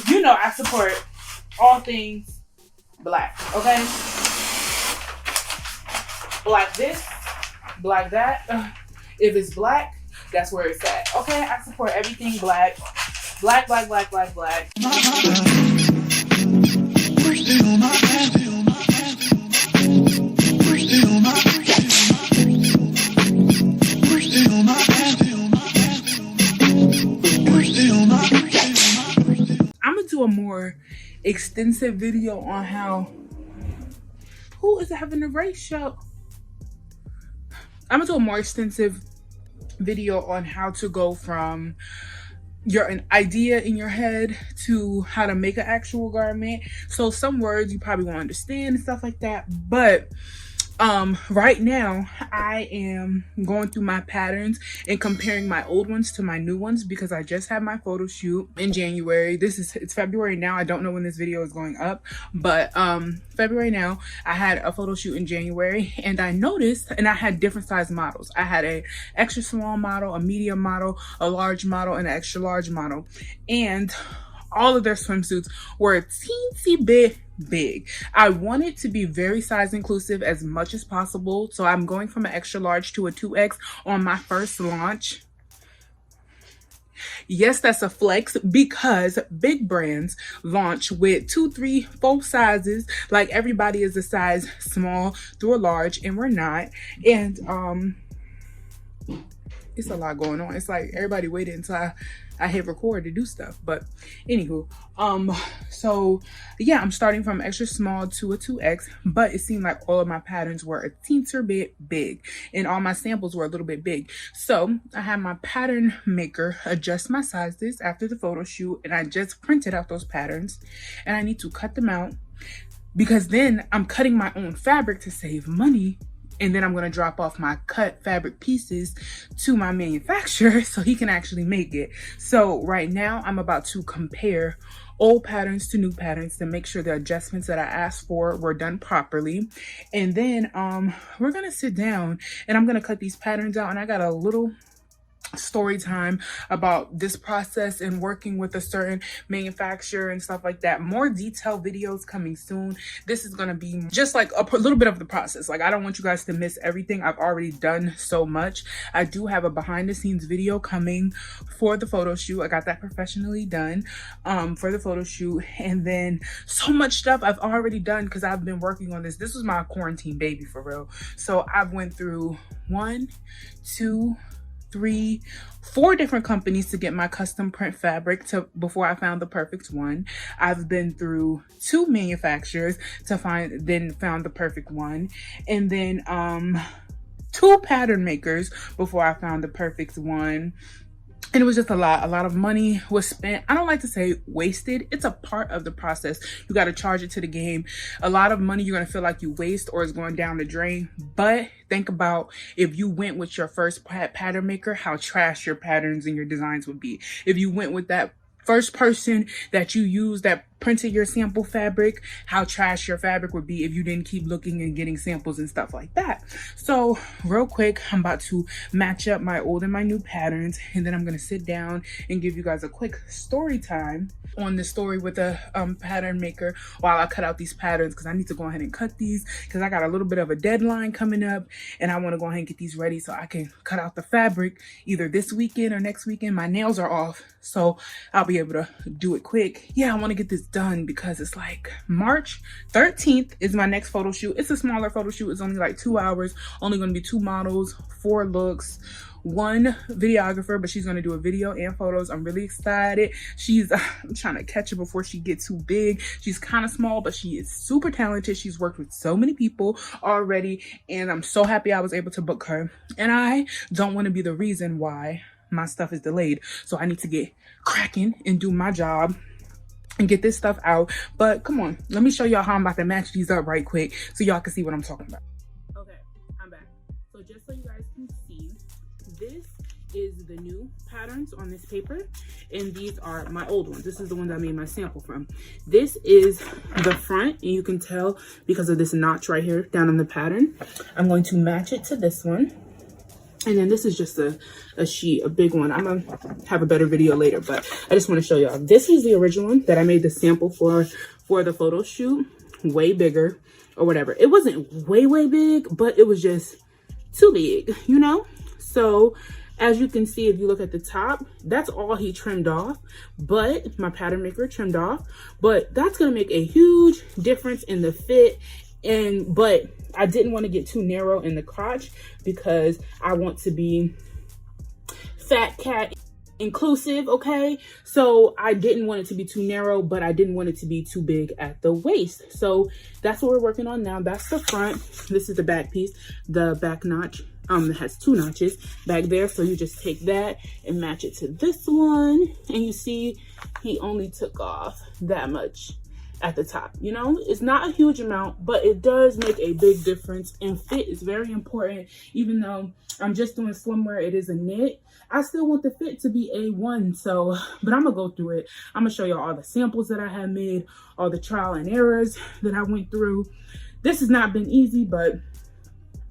You know I support all things black, okay? Black this, black that. If it's black, that's where it's at, okay? I support everything black. Black, black, black, black, black. I'm gonna do a more extensive video on how, who is having a race show? I'm gonna do a more extensive video on how to go from an idea in your head to how to make an actual garment. So some words you probably won't understand and stuff like that, but right now I am going through my patterns and comparing my old ones to my new ones because I just had my photo shoot in January. It's February now. I don't know when this video is going up, but February now. I had a photo shoot in January and I noticed, and I had different size models. I had a extra small model, a medium model, a large model, and an extra large model, and all of their swimsuits were a teensy bit big. I wanted to be very size inclusive as much as possible, so I'm going from an extra large to a 2X on my first launch. Yes, that's a flex because big brands launch with 2, 3, 4 sizes. Like everybody is a size small through a large, and we're not. And it's a lot going on. It's like everybody waited until I hit record to do stuff. But anywho, so yeah, I'm starting from extra small to a 2X, but it seemed like all of my patterns were a teensy bit big and all my samples were a little bit big. So I had my pattern maker adjust my sizes after the photo shoot, and I just printed out those patterns, and I need to cut them out because then I'm cutting my own fabric to save money. And then I'm going to drop off my cut fabric pieces to my manufacturer so he can actually make it. So right now I'm about to compare old patterns to new patterns to make sure the adjustments that I asked for were done properly. And then we're going to sit down and I'm going to cut these patterns out. And I got a little story time about this process and working with a certain manufacturer and stuff like that. More detailed videos coming soon. This is going to be just like a little bit of the process. Like, I don't want you guys to miss everything. I've already done so much. I do have a behind the scenes video coming for the photo shoot. I got that professionally done for the photo shoot, and then so much stuff I've already done because I've been working on this. This was my quarantine baby for real. So I've went through 1, 2, 3, 4 different companies to get my custom print fabric before I found the perfect one. I've been through 2 manufacturers to found the perfect one, and then 2 pattern makers before I found the perfect one. And it was just a lot of money was spent. I don't like to say wasted. It's a part of the process. You got to charge it to the game. A lot of money you're going to feel like you waste or is going down the drain. But think about if you went with your first pattern maker, how trash your patterns and your designs would be. If you went with that first person that you used that printed your sample fabric, how trash your fabric would be if you didn't keep looking and getting samples and stuff like that. So real quick, I'm about to match up my old and my new patterns, and then I'm going to sit down and give you guys a quick story time on the story with a pattern maker while I cut out these patterns, because I need to go ahead and cut these because I got a little bit of a deadline coming up and I want to go ahead and get these ready so I can cut out the fabric either this weekend or next weekend. My nails are off, so I'll be able to do it quick. Yeah, I want to get this done because it's like March 13th is my next photo shoot. It's a smaller photo shoot. It's only like 2 hours, only going to be 2 models, 4 looks, 1 videographer, but she's going to do a video and photos. I'm really excited. I'm trying to catch her before she gets too big. She's kind of small, but she is super talented. She's worked with so many people already, and I'm so happy I was able to book her. And I don't want to be the reason why my stuff is delayed, so I need to get cracking and do my job and get this stuff out. But come on, let me show y'all how I'm about to match these up right quick so y'all can see what I'm talking about. Okay, I'm back. So just so you guys can see, this is the new patterns on this paper, and these are my old ones. This is the ones I made my sample from. This is the front, and you can tell because of this notch right here down on the pattern. I'm going to match it to this one. And then this is just a sheet, a big one. I'm gonna have a better video later, but I just want to show y'all. This is the original one that I made the sample for the photo shoot. Way bigger or whatever. It wasn't way big, but it was just too big, you know? So as you can see, if you look at the top, that's all he trimmed off, but my pattern maker trimmed off, but that's gonna make a huge difference in the fit. But I didn't want to get too narrow in the crotch because I want to be fat cat inclusive, okay? So I didn't want it to be too narrow, but I didn't want it to be too big at the waist. So that's what we're working on now. That's the front. This is the back piece. The back notch it has 2 notches back there. So you just take that and match it to this one. And you see he only took off that much at the top. You know, it's not a huge amount, but it does make a big difference, and fit is very important. Even though I'm just doing swimwear, it is a knit, I still want the fit to be A1. So, but I'm gonna go through it. I'm gonna show you all the samples that I have made, all the trial and errors that I went through. This has not been easy, but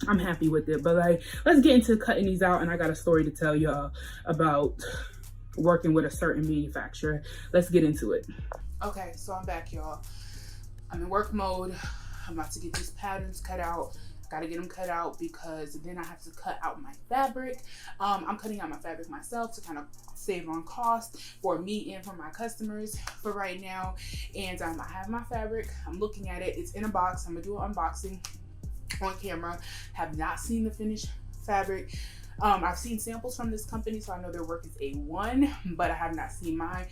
I'm happy with it. But like, let's get into cutting these out, and I got a story to tell y'all about working with a certain manufacturer. Let's get into it. Okay, so I'm back, y'all. I'm in work mode. I'm about to get these patterns cut out. Gotta get them cut out because then I have to cut out my fabric. I'm cutting out my fabric myself to kind of save on cost for me and for my customers for right now. And I have my fabric. I'm looking at it. It's in a box. I'm gonna do an unboxing on camera. Have not seen the finished fabric. I've seen samples from this company, so I know their work is A1, but I have not seen my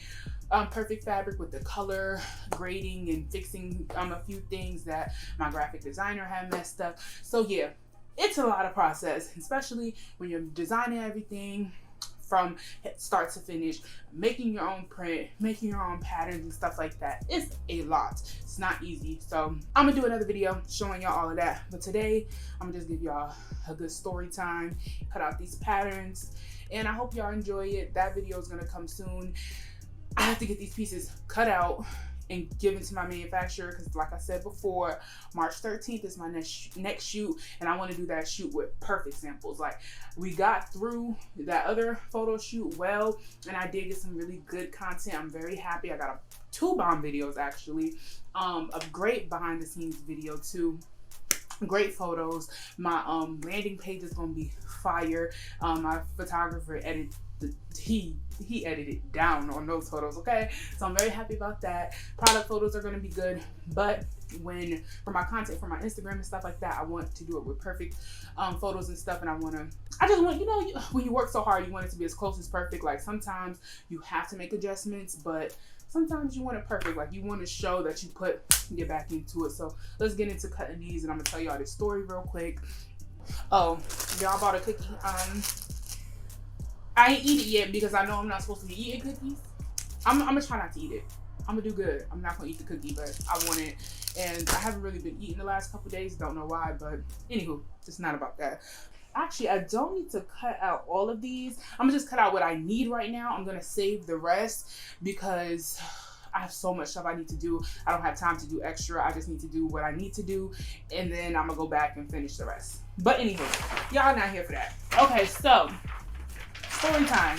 perfect fabric with the color grading and fixing a few things that my graphic designer had messed up. So yeah, it's a lot of process, especially when you're designing everything from start to finish, making your own print, making your own patterns and stuff like that. It's a lot. It's not easy. So I'm gonna do another video showing y'all all of that. But today, I'm gonna just give y'all a good story time, cut out these patterns, and I hope y'all enjoy it. That video is gonna come soon. I have to get these pieces cut out and given to my manufacturer because, like I said before, March 13th is my next shoot, and I want to do that shoot with perfect samples. Like, we got through that other photo shoot well, and I did get some really good content. I'm very happy. I got 2 bomb videos actually, a great behind the scenes video too. Great photos. My landing page is gonna be fire. My photographer he edited down on those photos, okay? So I'm very happy about that. Product photos are gonna be good, but for my content, for my Instagram and stuff like that, I want to do it with perfect photos and stuff, and I just want, you know, when you work so hard, you want it to be as close as perfect. Like, sometimes you have to make adjustments, but sometimes you want it perfect. Like, you want to show that you get back into it. So let's get into cutting these, and I'm gonna tell y'all this story real quick. Oh, y'all bought a cookie. I ain't eat it yet because I know I'm not supposed to be eating cookies. I'm gonna try not to eat it. I'm gonna do good. I'm not gonna eat the cookie, but I want it. And I haven't really been eating the last couple days. Don't know why, but anywho, it's not about that. Actually, I don't need to cut out all of these. I'm gonna just cut out what I need right now. I'm gonna save the rest because I have so much stuff I need to do. I don't have time to do extra. I just need to do what I need to do, and then I'm gonna go back and finish the rest. But anywho, y'all not here for that. Okay, so story time.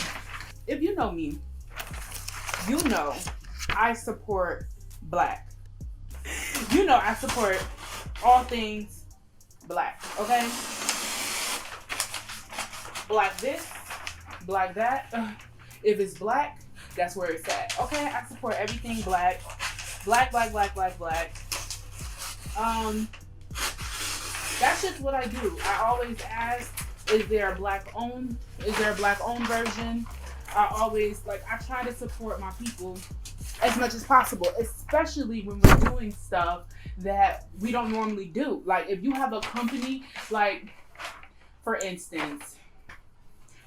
If you know me, you know I support Black. You know I support all things Black, okay? Black this, Black that. If it's Black, that's where it's at, okay? I support everything Black. Black, Black, Black, Black, Black. That's just what I do. I always ask, is there a Black owned version? I try to support my people as much as possible, especially when we're doing stuff that we don't normally do. Like, if you have a company, like, for instance,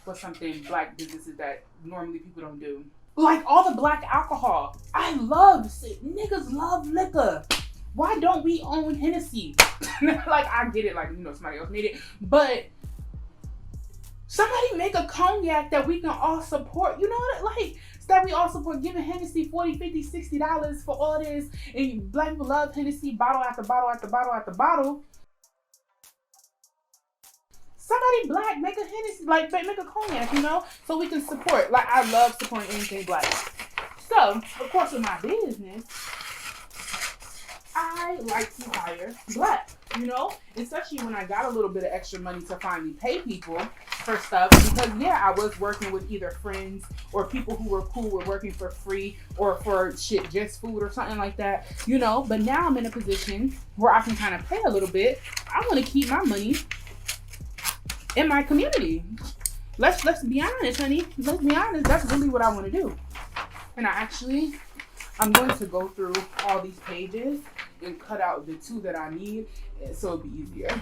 what's something Black businesses that normally people don't do? Like, all the Black alcohol. Niggas love liquor. Why don't we own Hennessy? Like, I get it, like, you know, somebody else made it, but somebody make a cognac that we can all support, you know what, like, that we all support, giving Hennessy $40, $50, $60 for all this, and Black people love Hennessy, bottle after bottle after bottle after bottle. somebody black make a Hennessy, like make a cognac, you know, so we can support. Like, I love supporting anything black. So, of course, with my business, I like to hire black, you know, especially when I got a little bit of extra money to finally pay people for stuff. Because, yeah, I was working with either friends or people who were cool with working for free or for shit, just food or something like that, you know. But now I'm in a position where I can kind of pay a little bit. I want to keep my money in my community. Let's be honest, honey. Let's be honest. That's really what I want to do. And I'm going to go through all these pages and cut out the 2 that I need, so it'll be easier.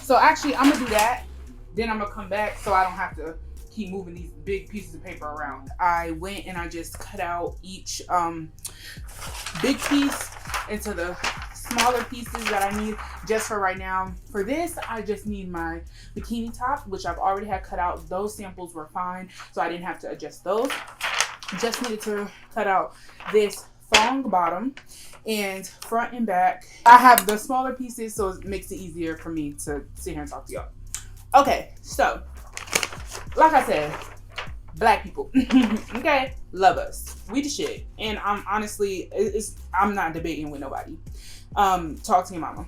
So actually, I'm gonna do that. Then I'm gonna come back so I don't have to keep moving these big pieces of paper around. I went and I just cut out each big piece into the smaller pieces that I need just for right now. For this, I just need my bikini top, which I've already had cut out. Those samples were fine, so I didn't have to adjust those. Just needed to cut out this thong bottom and front and back. I have the smaller pieces, so it makes it easier for me to sit here and talk to y'all. Okay, so like I said, black people, okay, love us. We the shit. And I'm honestly, I'm not debating with nobody. Talk to your mama.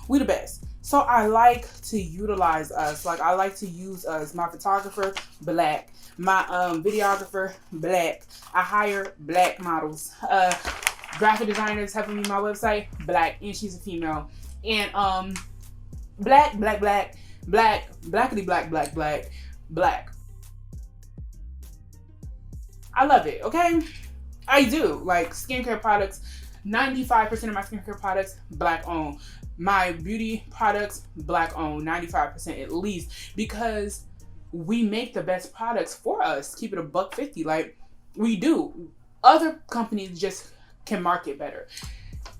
We the best. So I like to utilize us. Like, I like to use us. My photographer, black. My videographer, black. I hire black models. Graphic designers helping me my website, black, and she's a female. And blackity black. I love it, okay? I do. Like, skincare products, 95% of my skincare products, black owned. My beauty products, black owned, 95% at least, because we make the best products for us. Keep it $150, like we do. Other companies just can market better,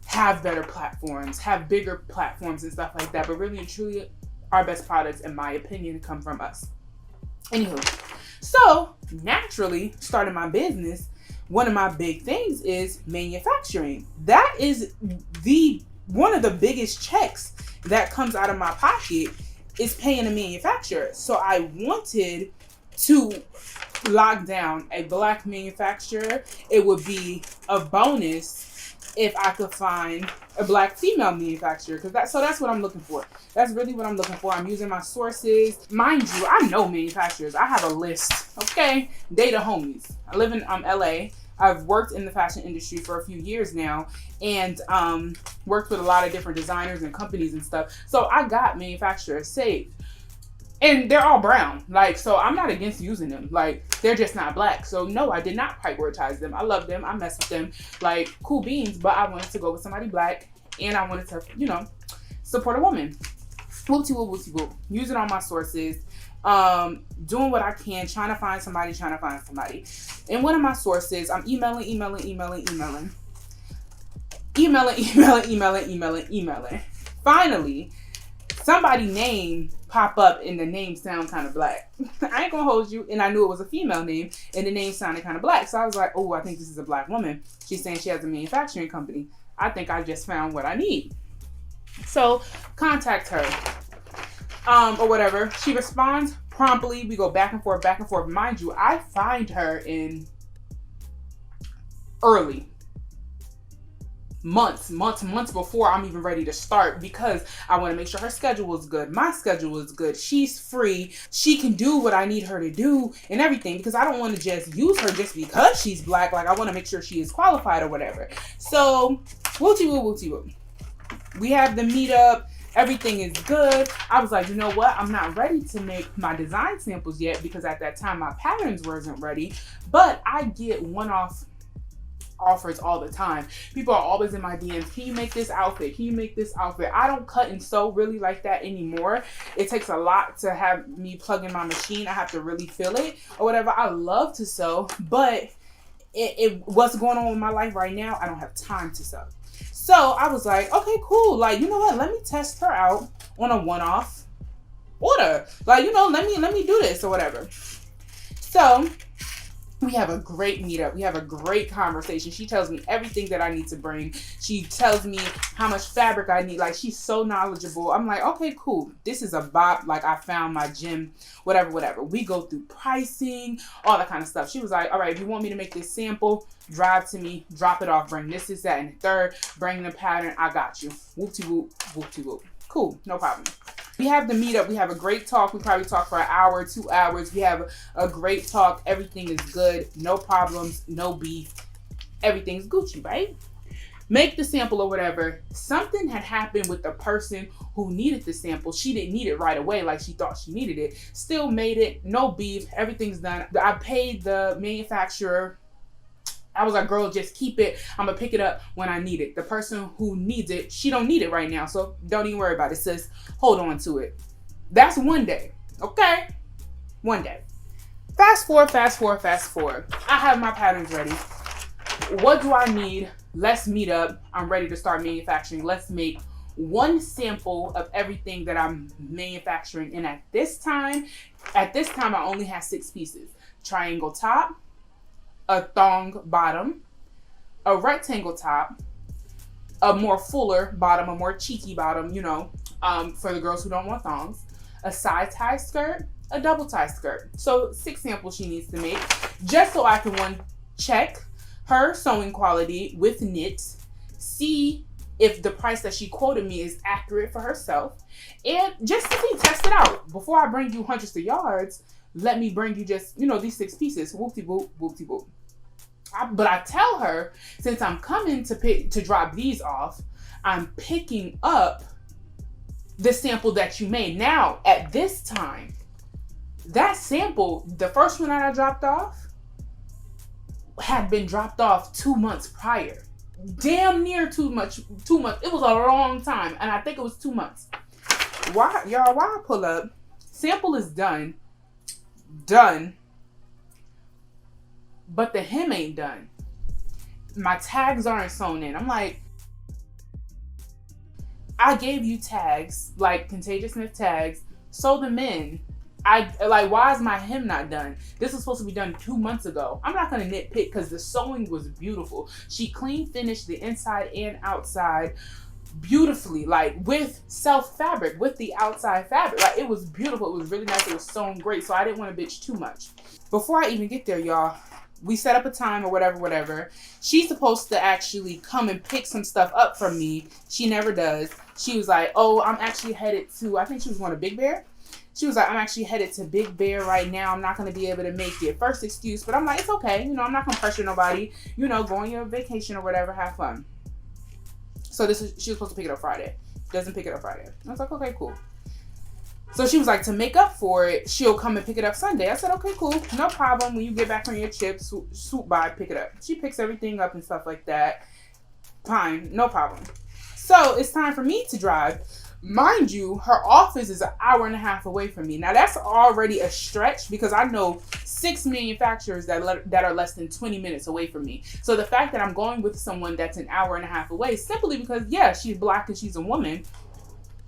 have better platforms, have bigger platforms and stuff like that. But really and truly, our best products, in my opinion, come from us. Anywho, so naturally, starting my business, one of my big things is manufacturing. That is one of the biggest checks that comes out of my pocket is paying a manufacturer. So I wanted to lock down a black manufacturer. It would be a bonus if I could find a black female manufacturer, because that's what I'm looking for. That's really what I'm looking for. I'm using my sources. Mind you, I know manufacturers. I have a list, okay? They the homies. I live in LA. I've worked in the fashion industry for a few years now, and worked with a lot of different designers and companies and stuff. So I got manufacturers saved. And they're all brown. Like, so I'm not against using them. Like, they're just not black. So no, I did not prioritize them. I love them. I mess with them. Like, cool beans. But I wanted to go with somebody black. And I wanted to, you know, support a woman. Whoop-de-whoop, whoop-de-whoop. Using all my sources. Doing what I can. Trying to find somebody. And one of my sources, I'm emailing. Finally, somebody name pop up and the name sound kind of black. I ain't gonna hold you. And I knew it was a female name and the name sounded kind of black. So I was like, oh, I think this is a black woman. She's saying she has a manufacturing company. I think I just found what I need. So contact her. Or whatever. She responds promptly. We go back and forth. Mind you, I find her in early. Months before I'm even ready to start, because I want to make sure her schedule is good. My schedule is good. She's free. She can do what I need her to do and everything, because I don't want to just use her just because she's black. Like, I want to make sure she is qualified or whatever. So, wooty-woo. We have the meetup. Everything is good. I was like, you know what? I'm not ready to make my design samples yet, because at that time my patterns wasn't ready. But I get one-off offers all the time. People are always in my DMs. Can you make this outfit? I don't cut and sew really like that anymore. It takes a lot to have me plug in my machine. I have to really feel it or whatever. I love to sew, but what's going on with my life right now, I don't have time to sew. So I was like, okay, cool. Like, you know what? Let me test her out on a one-off order. Like, you know, let me do this or whatever. So We have a great meetup. We have a great conversation. She tells me everything that I need to bring. She tells me how much fabric I need. Like, she's so knowledgeable. I'm like, okay, cool. This is a bop. Like, I found my gym, whatever, whatever. We go through pricing, all that kind of stuff. She was like, all right, if you want me to make this sample, drive to me, drop it off, bring this, that, and the third, bring the pattern. I got you. Whoop-de-whoop, whoop-de-whoop. Cool, no problem. We have the meetup. We have a great talk. We probably talk for an hour, 2 hours. We have a great talk. Everything is good. No problems, no beef. Everything's Gucci, right? Make the sample or whatever. Something had happened with the person who needed the sample. She didn't need it right away like she thought she needed it. Still made it. No beef. Everything's done. I paid the manufacturer. I was like, girl, just keep it. I'm going to pick it up when I need it. The person who needs it, she don't need it right now. So don't even worry about it, sis. Hold on to it. That's one day. Okay? One day. Fast forward, fast forward, fast forward. I have my patterns ready. What do I need? Let's meet up. I'm ready to start manufacturing. Let's make one sample of everything that I'm manufacturing. And at this time, I only had 6 pieces. Triangle top, a thong bottom, a rectangle top, a more fuller bottom, a more cheeky bottom, you know, for the girls who don't want thongs, a side tie skirt, a double tie skirt. So 6 samples she needs to make, just so I can, one, check her sewing quality with knit, see if the price that she quoted me is accurate for herself, and just to see, test it out. Before I bring you hundreds of yards, let me bring you just, you know, these 6 pieces. Whoop-de-boop, whoop-de-boop. But I tell her, since I'm coming to drop these off, I'm picking up the sample that you made. Now, at this time, that sample, the first one that I dropped off, had been dropped off 2 months prior. Damn near 2 months. It was a long time, and I think it was 2 months. Why, y'all, why I pull up, sample is done, but the hem ain't done. My tags aren't sewn in. I'm like, I gave you tags, like Kentajia Smith tags, sew them in. Why is my hem not done? This was supposed to be done 2 months ago. I'm not gonna nitpick because the sewing was beautiful. She clean finished the inside and outside beautifully, like with self fabric, with the outside fabric. Like, it was beautiful. It was really nice. It was sewn great. So I didn't want to bitch too much. Before I even get there, y'all, we set up a time or whatever. She's supposed to actually come and pick some stuff up from me. She never does. She was like, oh, I'm actually headed to, I think she was going to Big Bear. She was like, I'm actually headed to Big Bear right now. I'm not going to be able to make it. First excuse, but I'm like, it's okay. You know, I'm not going to pressure nobody. You know, go on your vacation or whatever. Have fun. So she was supposed to pick it up Friday. Doesn't pick it up Friday. I was like, okay, cool. So she was like, to make up for it, she'll come and pick it up Sunday. I said, okay, cool. No problem. When you get back from your trip, swoop by, pick it up. She picks everything up and stuff like that. Fine. No problem. So it's time for me to drive. Mind you, her office is an hour and a half away from me. Now, that's already a stretch because I know 6 manufacturers that are less than 20 minutes away from me. So the fact that I'm going with someone that's an hour and a half away, simply because, yeah, she's Black and she's a woman.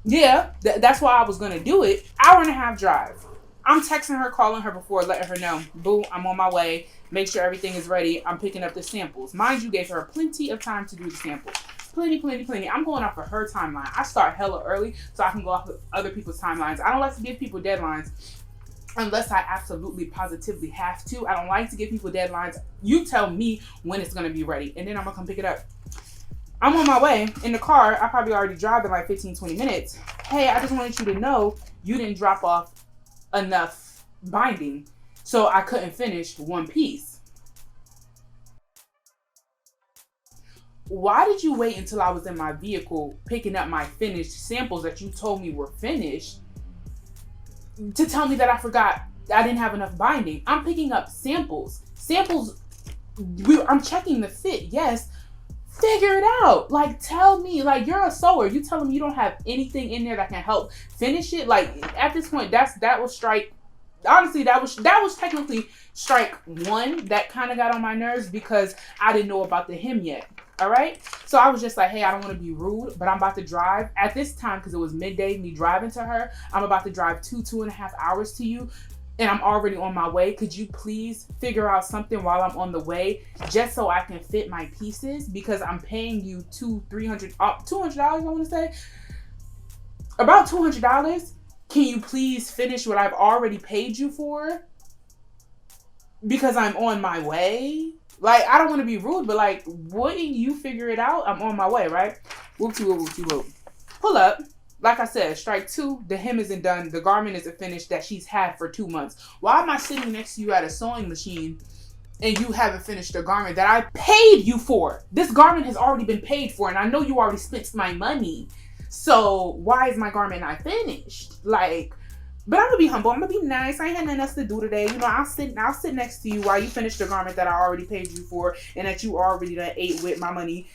Yeah, that's why I was going to do it. Hour and a half drive. I'm texting her, calling her before, letting her know, boo, I'm on my way. Make sure everything is ready. I'm picking up the samples. Mind you, gave her plenty of time to do the samples. Plenty. I'm going off of her timeline. I start hella early so I can go off of other people's timelines. I don't like to give people deadlines unless I absolutely positively have to. I don't like to give people deadlines. You tell me when it's going to be ready, and then I'm going to come pick it up. I'm on my way in the car. I probably already drive in like 15, 20 minutes. Hey, I just wanted you to know you didn't drop off enough binding, so I couldn't finish one piece. Why did you wait until I was in my vehicle picking up my finished samples that you told me were finished to tell me that I forgot I didn't have enough binding? I'm picking up samples. I'm checking the fit, yes. Figure it out. Like, tell me, like, you're a sewer. You telling me you don't have anything in there that can help finish it? Like, at this point, that was strike. Honestly, that was technically strike 1 that kind of got on my nerves because I didn't know about the hem yet. All right. So I was just like, hey, I don't want to be rude, but I'm about to drive at this time because it was midday, me driving to her. I'm about to drive 2.5 hours to you. and I'm already on my way. Could you please figure out something while I'm on the way, just so I can fit my pieces? Because I'm paying you $200 I want to say, about $200. Can you please finish what I've already paid you for? Because I'm on my way. Like, I don't want to be rude, but like, wouldn't you figure it out? I'm on my way, right? Whoop-de-whoop. Pull up. Like I said, strike two, the hem isn't done. The garment isn't finished that she's had for 2 months. Why am I sitting next to you at a sewing machine and you haven't finished a garment that I paid you for? This garment has already been paid for, and I know you already spent my money. So why is my garment not finished? Like, but I'm gonna be humble. I'm gonna be nice. I ain't had nothing else to do today. You know, I'll sit next to you while you finish the garment that I already paid you for and that you already done ate with my money.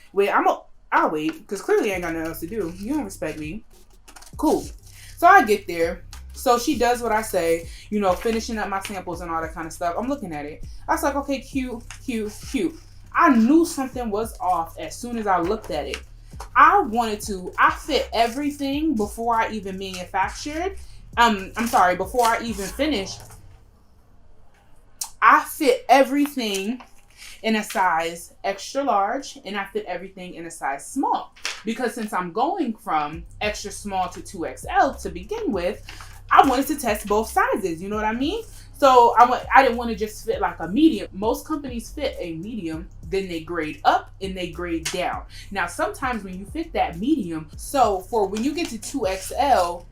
I'll wait, because clearly I ain't got nothing else to do. You don't respect me. Cool. So I get there. So she does what I say, you know, finishing up my samples and all that kind of stuff. I'm looking at it. I was like, okay, cute. I knew something was off as soon as I looked at it. I fit everything before I even manufactured. Before I even finished. I fit everything in a size extra large, and I fit everything in a size small. Because since I'm going from extra small to 2XL to begin with, I wanted to test both sizes. You know what I mean? So I didn't want to just fit like a medium. Most companies fit a medium, then they grade up and they grade down. Now, sometimes when you fit that medium, so for when you get to 2XL,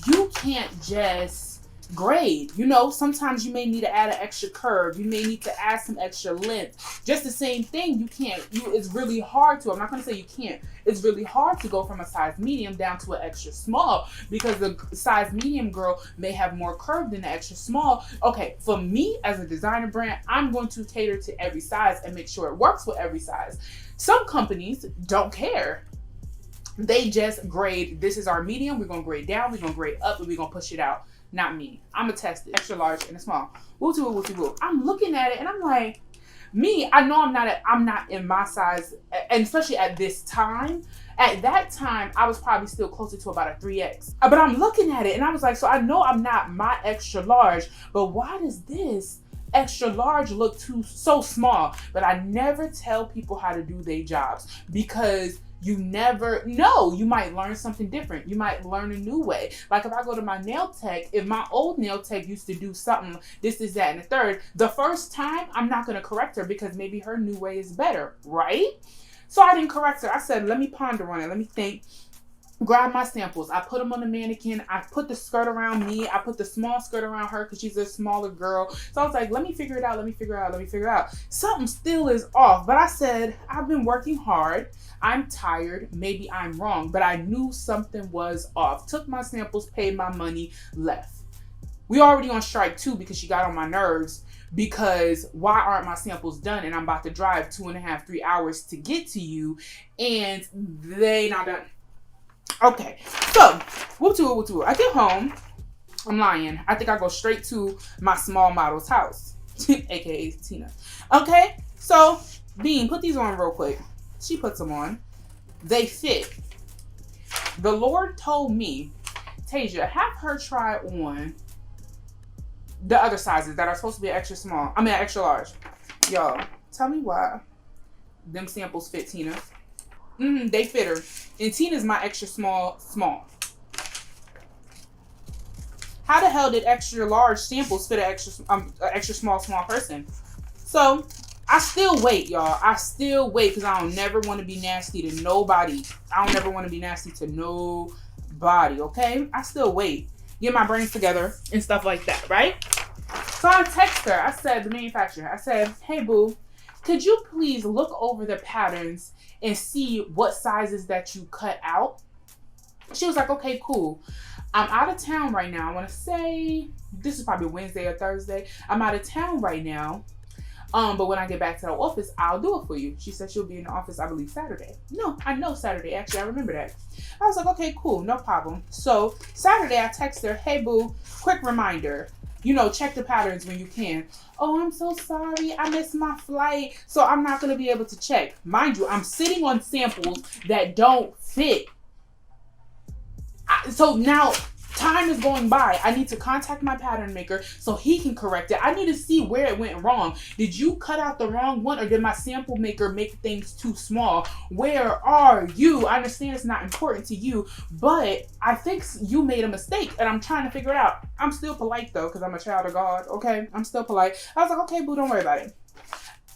you can't just grade. You know, sometimes you may need to add an extra curve. You may need to add some extra length. Just the same thing, it's really hard to, I'm not going to say you can't. It's really hard to go from a size medium down to an extra small, because the size medium girl may have more curve than the extra small. Okay, for me as a designer brand, I'm going to cater to every size and make sure it works with every size. Some companies don't care. They just grade, this is our medium, we're going to grade down, we're going to grade up, and we're going to push it out. Not me. I'm going to test it. Extra large and a small. Woo. I'm looking at it and I'm like, me, I know I'm not in my size, and especially at this time. At that time, I was probably still closer to about a 3X. But I'm looking at it and I was like, so I know I'm not my extra large, but why does this extra large look so small? But I never tell people how to do their jobs, because you never know. You might learn something different. You might learn a new way. Like if I go to my nail tech, if my old nail tech used to do something, this, that, and the third, the first time I'm not going to correct her, because maybe her new way is better, right? So I didn't correct her. I said, let me ponder on it. Let me think. Grab my samples. I put them on the mannequin. I put the skirt around me. I put the small skirt around her because she's a smaller girl. So I was like, let me figure it out. Something still is off. But I said, I've been working hard. I'm tired. Maybe I'm wrong. But I knew something was off. Took my samples, paid my money, left. We already on strike 2 because she got on my nerves. Because why aren't my samples done? And I'm about to drive 2.5, 3 hours to get to you. And they not done. Okay, so, whoop-to-whoop. I get home. I'm lying. I think I go straight to my small model's house, aka Tina. Okay, so, Bean, put these on real quick. She puts them on. They fit. The Lord told me, Tasia, have her try on the other sizes that are supposed to be extra large. Y'all, tell me why them samples fit Tina. They fit her. And Tina's my extra small. How the hell did extra large samples fit an extra small person? So I still wait, y'all. I still wait because I don't never want to be nasty to nobody. Okay? I still wait. Get my brains together and stuff like that, right? So I text her. I said, the manufacturer, I said, hey, boo, could you please look over the patterns and see what sizes that you cut out? She was like, okay, cool. I'm out of town right now. I want to say this is probably Wednesday or Thursday. I'm out of town right now. But when I get back to the office, I'll do it for you. She said she'll be in the office, I believe, Saturday. No, I know Saturday. Actually, I remember that. I was like, okay, cool. No problem. So Saturday, I text her, hey, boo, quick reminder. You know, check the patterns when you can. Oh, I'm so sorry. I missed my flight. So I'm not going to be able to check. Mind you, I'm sitting on samples that don't fit. So now Time is going by. I need to contact my pattern maker so he can correct it. I need to see where it went wrong. Did you cut out the wrong one, or did my sample maker make things too small? Where are you? I understand it's not important to you, but I think you made a mistake and I'm trying to figure it out. I'm still polite though, because I'm a child of God, okay? I'm still polite. I was like, okay, boo, don't worry about it.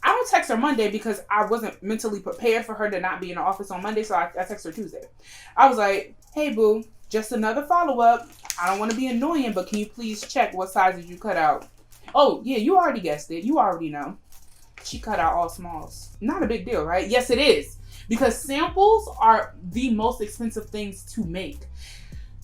I don't text her Monday because I wasn't mentally prepared for her to not be in the office on Monday, so I text her Tuesday. I was like, hey, boo, just another follow-up. I don't want to be annoying, but can you please check what sizes you cut out? Oh, yeah, you already guessed it. You already know. She cut out all smalls. Not a big deal, right? Yes, it is. Because samples are the most expensive things to make.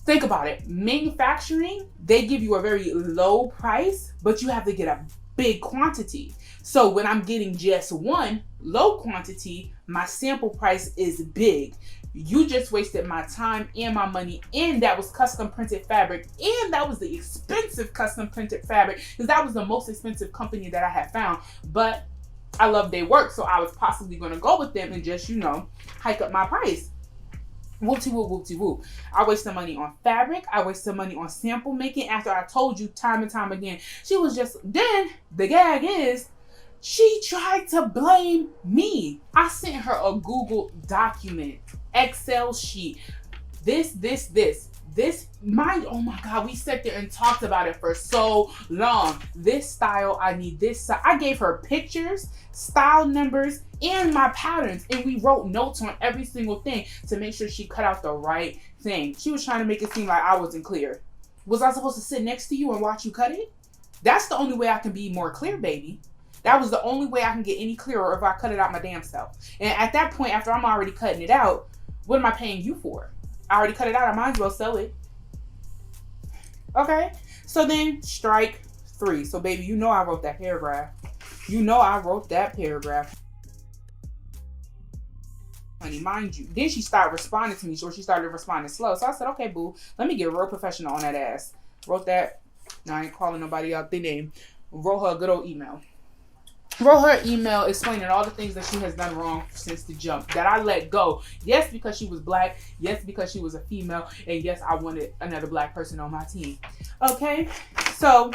Think about it. Manufacturing, they give you a very low price, but you have to get a big quantity. So when I'm getting just one low quantity, my sample price is big. You just wasted my time and my money, and that was custom printed fabric, and that was the expensive custom printed fabric, because that was the most expensive company that I had found. But I love their work, so I was possibly going to go with them and just, hike up my price. Whoop-de-whoop, whoop-de-whoop. I wasted money on fabric. I wasted money on sample making after I told you time and time again. She was just, then the gag is, she tried to blame me. I sent her a Google document, Excel sheet. Oh my God, we sat there and talked about it for so long. This style, I need this style. I gave her pictures, style numbers, and my patterns. And we wrote notes on every single thing to make sure she cut out the right thing. She was trying to make it seem like I wasn't clear. Was I supposed to sit next to you and watch you cut it? That's the only way I can be more clear, baby. That was the only way I can get any clearer if I cut it out my damn self. And at that point, after I'm already cutting it out, what am I paying you for? I already cut it out. I might as well sell it. Okay? So then, strike 3. So, baby, you know I wrote that paragraph. Honey, mind you. Then she started responding to me, so she started responding slow. So I said, okay, boo, let me get real professional on that ass. Wrote that. Now I ain't calling nobody out their name. Wrote her a good old email. Wrote her email explaining all the things that she has done wrong since the jump, that I let go. Yes, because she was black. Yes, because she was a female. And yes, I wanted another black person on my team. Okay, so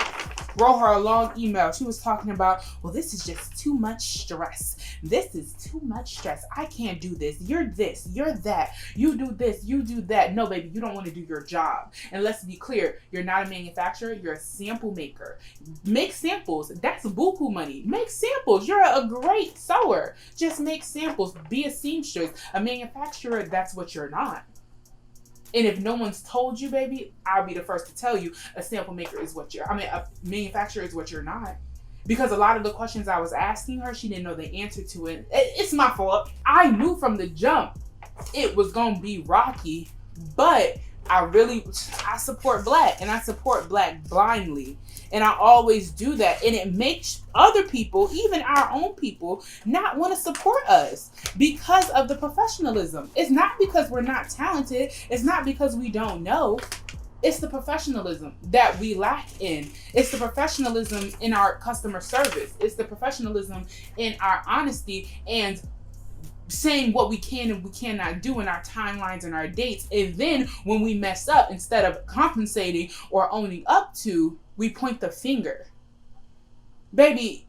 wrote her a long email. She was talking about, well, this is just too much stress. This is too much stress. I can't do this. You're this. You're that. You do this. You do that. No, baby, you don't want to do your job. And let's be clear, you're not a manufacturer. You're a sample maker. Make samples. That's buku money. Make samples. You're a great sewer. Just make samples. Be a seamstress. A manufacturer, that's what you're not. And if no one's told you, baby, I'll be the first to tell you a sample maker is what a manufacturer is what you're not. Because a lot of the questions I was asking her, she didn't know the answer to it. It's my fault. I knew from the jump it was going to be rocky, but I support black, and I support black blindly. And I always do that. And it makes other people, even our own people, not want to support us because of the professionalism. It's not because we're not talented. It's not because we don't know. It's the professionalism that we lack in. It's the professionalism in our customer service. It's the professionalism in our honesty and saying what we can and we cannot do in our timelines and our dates. And then when we mess up, instead of compensating or owning up to, we point the finger. Baby,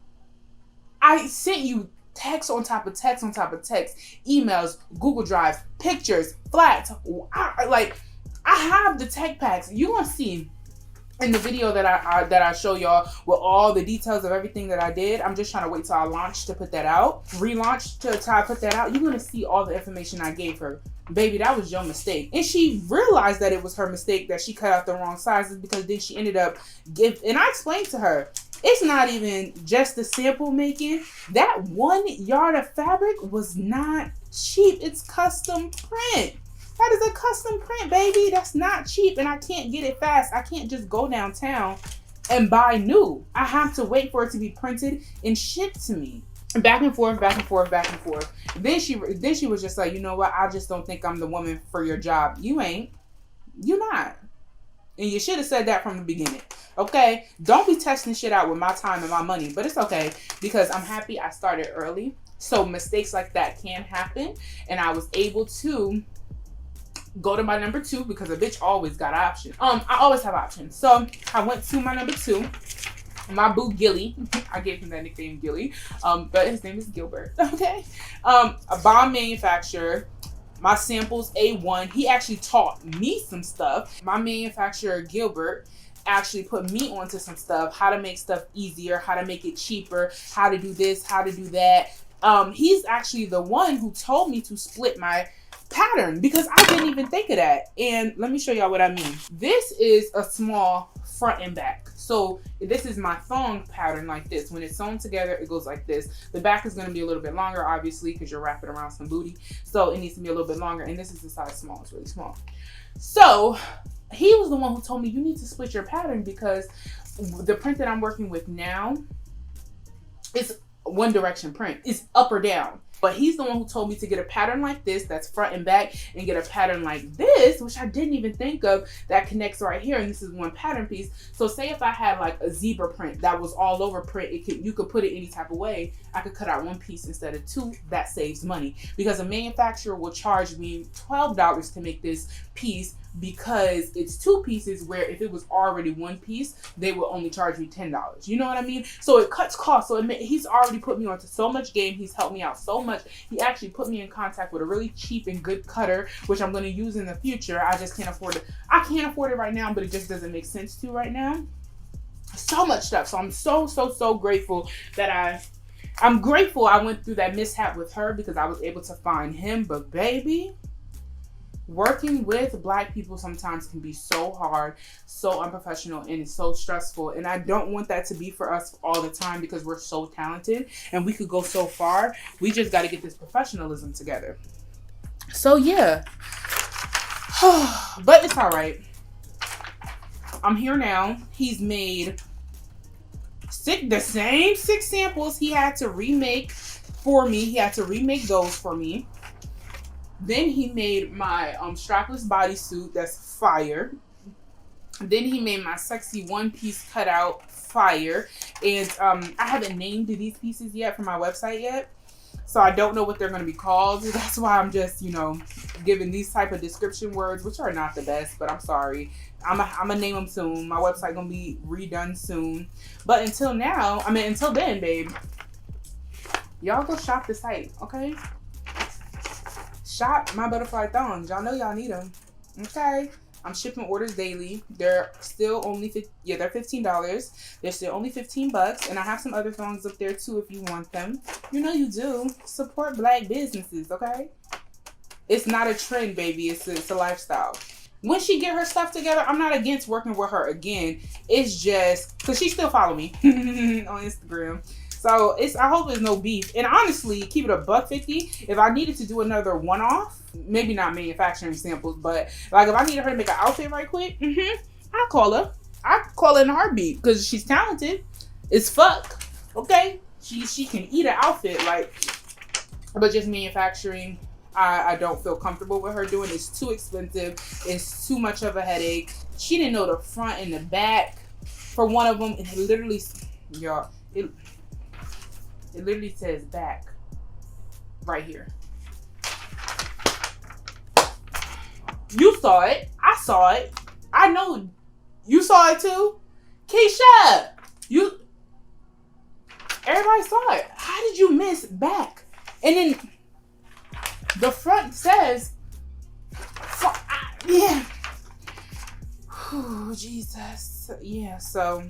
I sent you text on top of text on top of text, emails, Google Drives, pictures, flats. I have the tech packs. You gonna see in the video that I show y'all with all the details of everything that I did. I'm just trying to wait till I launch to put that out. Relaunch till I put that out. You're gonna see all the information I gave her. Baby, that was your mistake. And she realized that it was her mistake, that she cut out the wrong sizes, because then she ended up and I explained to her, it's not even just the sample making. That 1 yard of fabric was not cheap. It's custom print. That is a custom print, baby. That's not cheap, and I can't get it fast. I can't just go downtown and buy new. I have to wait for it to be printed and shipped to me. Back and forth, back and forth, back and forth. Then she was just like, you know what? I just don't think I'm the woman for your job. You ain't. You not. And you should have said that from the beginning. Okay? Don't be testing shit out with my time and my money. But it's okay, because I'm happy I started early. So mistakes like that can happen. And I was able to go to my number 2 because a bitch always got an option. I always have options. So I went to my number 2. My boo Gilly, I gave him that nickname Gilly, but his name is Gilbert. Okay, a bomb manufacturer. My samples A1. He actually taught me some stuff. My manufacturer Gilbert actually put me onto some stuff, how to make stuff easier, how to make it cheaper, how to do this, how to do that. He's actually the one who told me to split my pattern because I didn't even think of that. And let me show y'all what I mean. This is a small front and back. So this is my thong pattern like this. When it's sewn together, it goes like this. The back is going to be a little bit longer, obviously, because you're wrapping around some booty. So it needs to be a little bit longer. And this is the size small. It's really small. So he was the one who told me you need to split your pattern because the print that I'm working with now is one direction print. It's up or down. But he's the one who told me to get a pattern like this that's front and back and get a pattern like this, which I didn't even think of, that connects right here. And this is one pattern piece. So say if I had like a zebra print that was all over print, you could put it any type of way. I could cut out one piece instead of 2. That saves money because a manufacturer will charge me $12 to make this piece because it's 2 pieces, where if it was already 1 piece, they will only charge me $10. You know what I mean? So it cuts costs. So he's already put me onto so much game. He's helped me out so much. He actually put me in contact with a really cheap and good cutter, which I'm going to use in the future. I just can't afford it. I can't afford it right now, but it just doesn't make sense to right now. So much stuff. So I'm so grateful that I'm grateful I went through that mishap with her because I was able to find him. But baby, working with Black people sometimes can be so hard, so unprofessional, and so stressful. And I don't want that to be for us all the time because we're so talented and we could go so far. We just got to get this professionalism together. So yeah, but it's all right. I'm here now. He's made the same 6 samples he had to remake for me. He had to remake those for me. Then he made my strapless bodysuit that's fire. Then he made my sexy one-piece cutout fire. And I haven't named these pieces yet for my website yet. So I don't know what they're going to be called. That's why I'm just, giving these type of description words, which are not the best, but I'm sorry. I'm going to name them soon. My website going to be redone soon. But until then, babe, y'all go shop the site, okay? Shop my butterfly thongs. Y'all know y'all need them. Okay. I'm shipping orders daily. They're still only they're $15. They're still only $15, and I have some other thongs up there too if you want them. You know you do. Support Black businesses, okay? It's not a trend, baby. It's a lifestyle. When she get her stuff together, I'm not against working with her again. It's just because she still follow me on Instagram. So I hope there's no beef. And honestly, keep it $150. If I needed to do another one-off, maybe not manufacturing samples, but like if I needed her to make an outfit right quick, I'll call her. I call her in a heartbeat because she's talented as fuck. Okay, she can eat an outfit but just manufacturing, I don't feel comfortable with her doing. It's too expensive. It's too much of a headache. She didn't know the front and the back for one of them. It literally, y'all, it literally says back right here. You saw it. I saw it. I know you saw it too. Keisha, everybody saw it. How did you miss back? And then the front says, yeah. Oh, Jesus. Yeah, so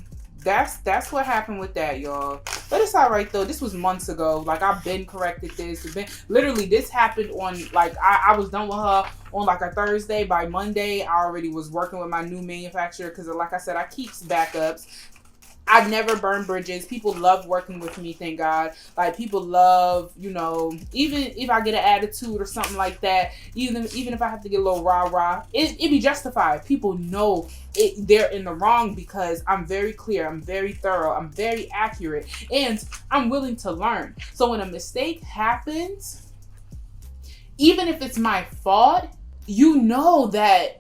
that's what happened with that, y'all. But it's all right though. This was months ago. Like I've been corrected this. Literally this happened on I was done with her on a Thursday. By Monday I already was working with my new manufacturer because like I said, I keep backups. I never burn bridges. People love working with me, thank God. Like people love, even if I get an attitude or something like that, even if I have to get a little rah-rah, it be justified. People know they're in the wrong because I'm very clear, I'm very thorough, I'm very accurate, and I'm willing to learn. So when a mistake happens, even if it's my fault, you know that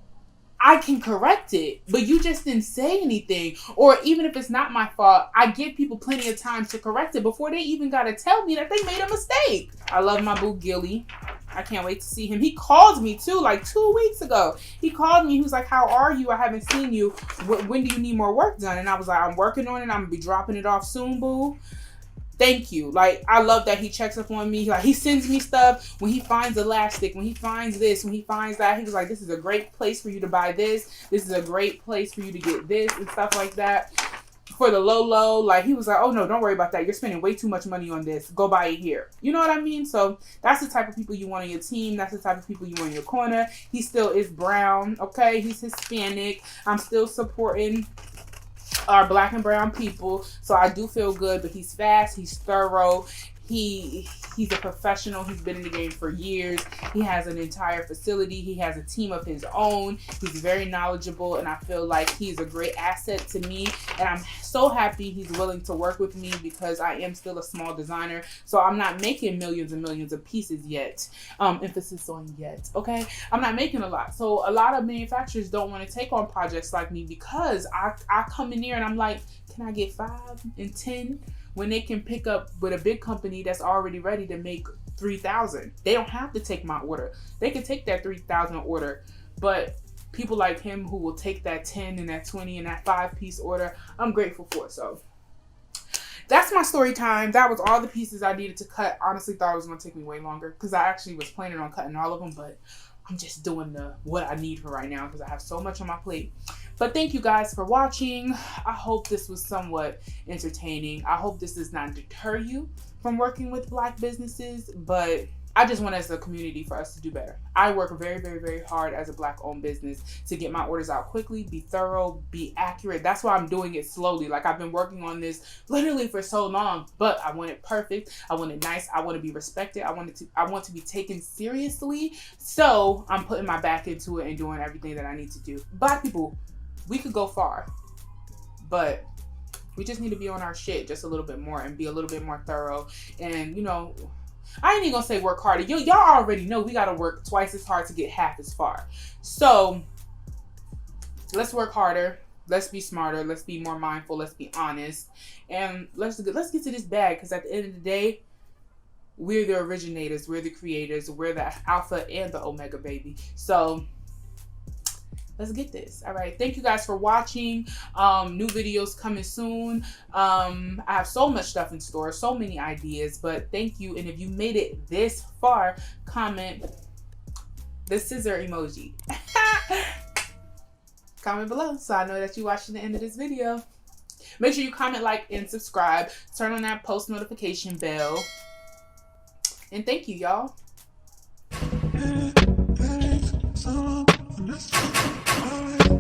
I can correct it, but you just didn't say anything. Or even if it's not my fault, I give people plenty of time to correct it before they even got to tell me that they made a mistake. I love my boo Gilly. I can't wait to see him. He called me too, like 2 weeks ago. He called me. He was like, how are you? I haven't seen you. When do you need more work done? And I was like, I'm working on it. I'm gonna be dropping it off soon, boo. Thank you. Like, I love that he checks up on me. Like, he sends me stuff when he finds elastic, when he finds this, when he finds that. He was like, this is a great place for you to buy this. This is a great place for you to get this and stuff like that. For the low, like, he was like, oh no, don't worry about that. You're spending way too much money on this. Go buy it here. You know what I mean? So that's the type of people you want on your team. That's the type of people you want in your corner. He still is brown, okay? He's Hispanic. I'm still supporting our black and brown people, so I do feel good. But he's fast, he's thorough, he's a professional. He's been in the game for years. He has an entire facility. He has a team of his own. He's very knowledgeable, and I feel like he's a great asset to me, and I'm so happy he's willing to work with me, because I am still a small designer, so I'm not making millions and millions of pieces yet. Emphasis on yet, okay? I'm not making a lot, so a lot of manufacturers don't want to take on projects like me, because I come in here and I'm like, can I get 5 and 10? When they can pick up with a big company that's already ready to make 3,000. They don't have to take my order. They can take that 3,000 order, but people like him who will take that 10 and that 20 and that 5-piece order, I'm grateful for. So that's my story time. That was all the pieces I needed to cut. Honestly, thought it was going to take me way longer, because I actually was planning on cutting all of them, but I'm just doing what I need for right now, because I have so much on my plate. But thank you guys for watching. I hope this was somewhat entertaining. I hope this does not deter you from working with black businesses, but I just want, as a community, for us to do better. I work very, very, very hard as a black-owned business to get my orders out quickly, be thorough, be accurate. That's why I'm doing it slowly. Like, I've been working on this literally for so long, but I want it perfect. I want it nice. I want to be respected. I want to be taken seriously. So I'm putting my back into it and doing everything that I need to do. Black people, we could go far, but we just need to be on our shit just a little bit more and be a little bit more thorough. And, you know, I ain't even gonna say work harder. Y'all already know we gotta work twice as hard to get half as far. So let's work harder. Let's be smarter. Let's be more mindful. Let's be honest. And let's get to this bag, because at the end of the day, we're the originators. We're the creators. We're the alpha and the omega, baby. So let's get this. All right. Thank you guys for watching. New videos coming soon. I have so much stuff in store, so many ideas, but thank you. And if you made it this far, comment the scissor emoji. Comment below so I know that you watched to the end of this video. Make sure you comment, like, and subscribe. Turn on that post notification bell. And thank you, y'all. Alright.